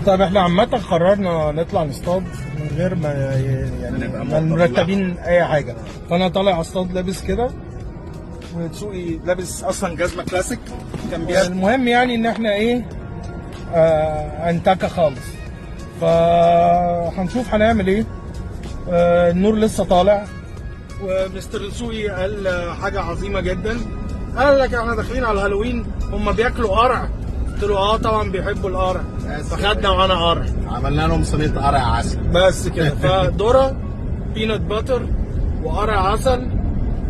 طيب احنا عامة قررنا نطلع نصطاد من غير ما يعني ما مرتبين اي حاجة. فانا طالع اصطاد لابس كده، وتسوقي لابس اصلا جزمة كلاسيك كان المهم يعني ان احنا ايه، انتكة خالص. فهنشوف هنعمل ايه. النور لسه طالع، ومستر السوقي قال حاجة عظيمة جدا. قال لك احنا داخلين على الهالوين، هم بياكلوا قرع؟ قلت له اه طبعا بيحبوا القرع، فخدنا معانا قرع، عملنا لهم صينيه قرع عسل بس كده. فذره بينات باتر وقرع عسل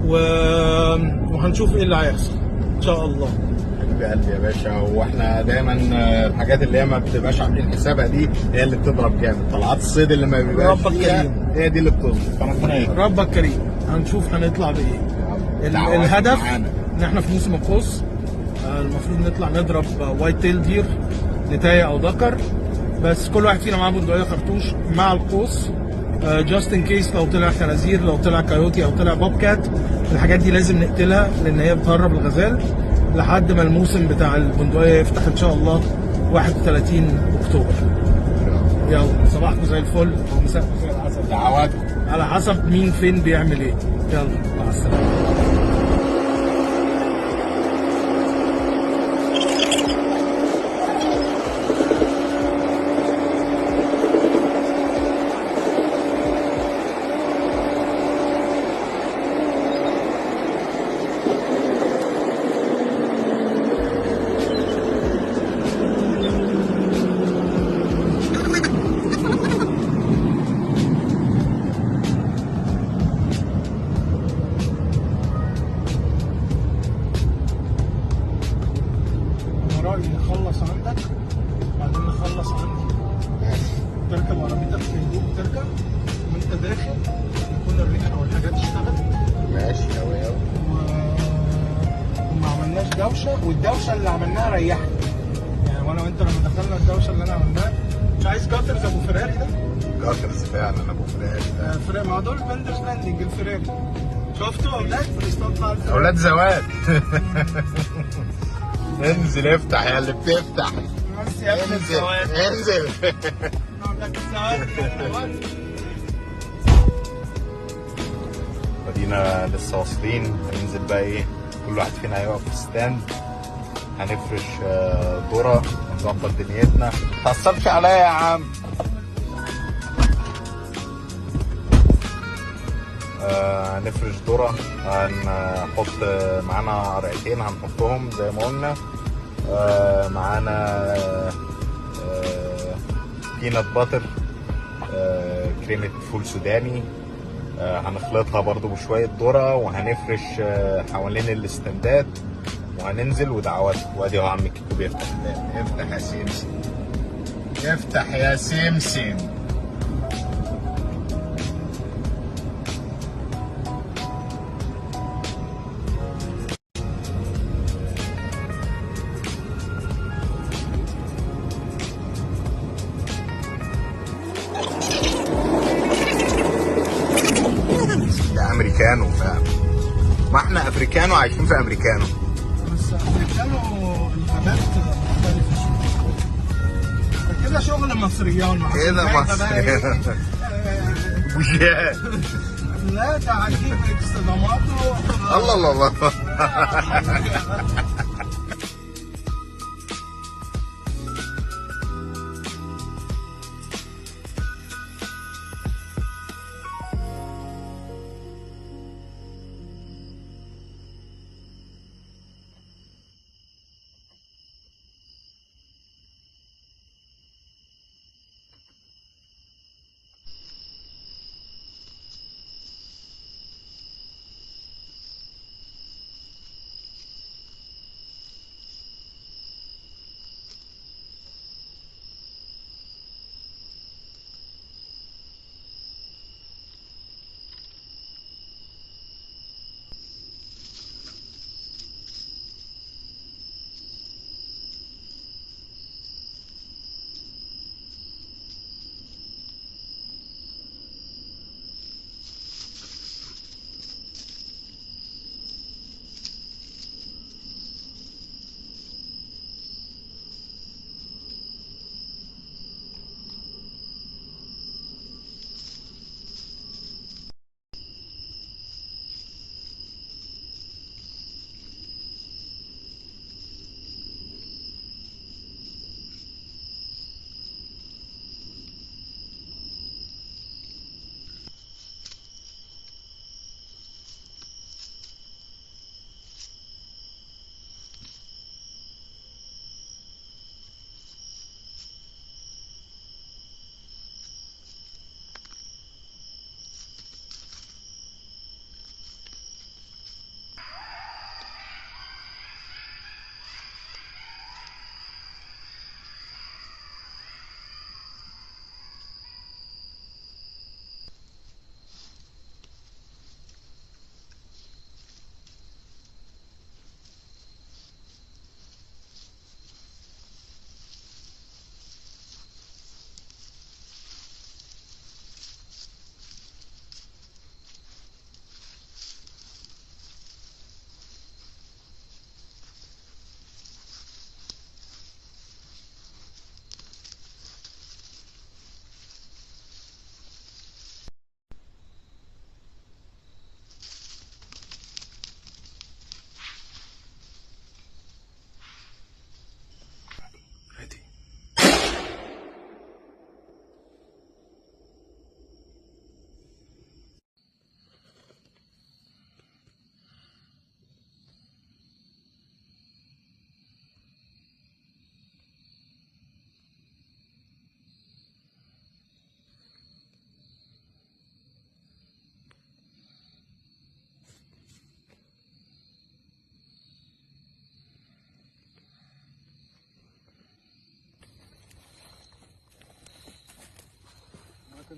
وهنشوف ايه اللي هيحصل ان شاء الله. حبيب قلبي يا باشا. واحنا دايما الحاجات اللي هي ما بتبقاش عاملين حسابها دي هي اللي بتضرب جامد. طلعات الصيد اللي ما بيبقاش ربك فيها كريم. هي دي اللي بتظبط. فربنا يكرم. ربك كريم. هنشوف هنطلع بايه. الهدف ان احنا في موسم القوس، المفروض نطلع نضرب وايت تيل دير، نتاية او ذكر، بس كل واحد فينا معاه بندقية خرطوش مع القوس، جاست ان كيس لو طلع خنازير، لو طلع كايوتي او طلع بوب كات. الحاجات دي لازم نقتلها لان هي بتهرب الغزال لحد ما الموسم بتاع البندقية يفتح ان شاء الله 31 اكتوبر. يلا صباحكم زي الفل ومساءكم زي العسل. دعواتكم على حسب مين فين بيعمل ايه. يلا مع السلامة. رأيي نخلص عندك بعدين نخلص عندي. تركب عربيتك في هدوء تركب، وانت داخل يكون الريحة والحاجات اشتغلت. ماشي قوي قوي. وما عملناش دوشة، والدوشة اللي عملناها ريحت يعني. وانا وانت لما دخلنا الدوشة اللي انا عملناها، مش عايز جاترز ابو فيراري ده؟ جاترز فعلا ابو فراش ده. فراري، ما دول فندرز لاندنج الفيراري. شفتوا اولاد بنصطاد مع الفيراري؟ اولاد زواج. انزل افتح يا اللي بتفتح. بس يا ابن انزل الزواج. انزل. عندك الزواج. ادينا لسه واصلين. هننزل بقى ايه، كل واحد فينا هيقف في ستاند، هنفرش ذرة ونظبط دنيتنا. متعصبش عليا يا عم. هنفرش ذرة، هنحط معانا قرعتين هنحطهم زي ما قلنا. معانا بينات باتر، كريمة فول سوداني. هنخلطها برضو بشوية ذرة، وهنفرش حوالين الاستندات وهننزل. ودعوات. وادي اهو عم كيكو بيفتح. افتح يا سمسم، افتح يا سمسم. ده امريكانو فاهم. ما احنا افريكانو عايشين في امريكانو. بس كانوا الغابات مختلفة شوية. كده شغل مصريان كده مصري. بوجيات. لا ده هنجيب اكستراماتو. الله الله الله.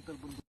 انت البندق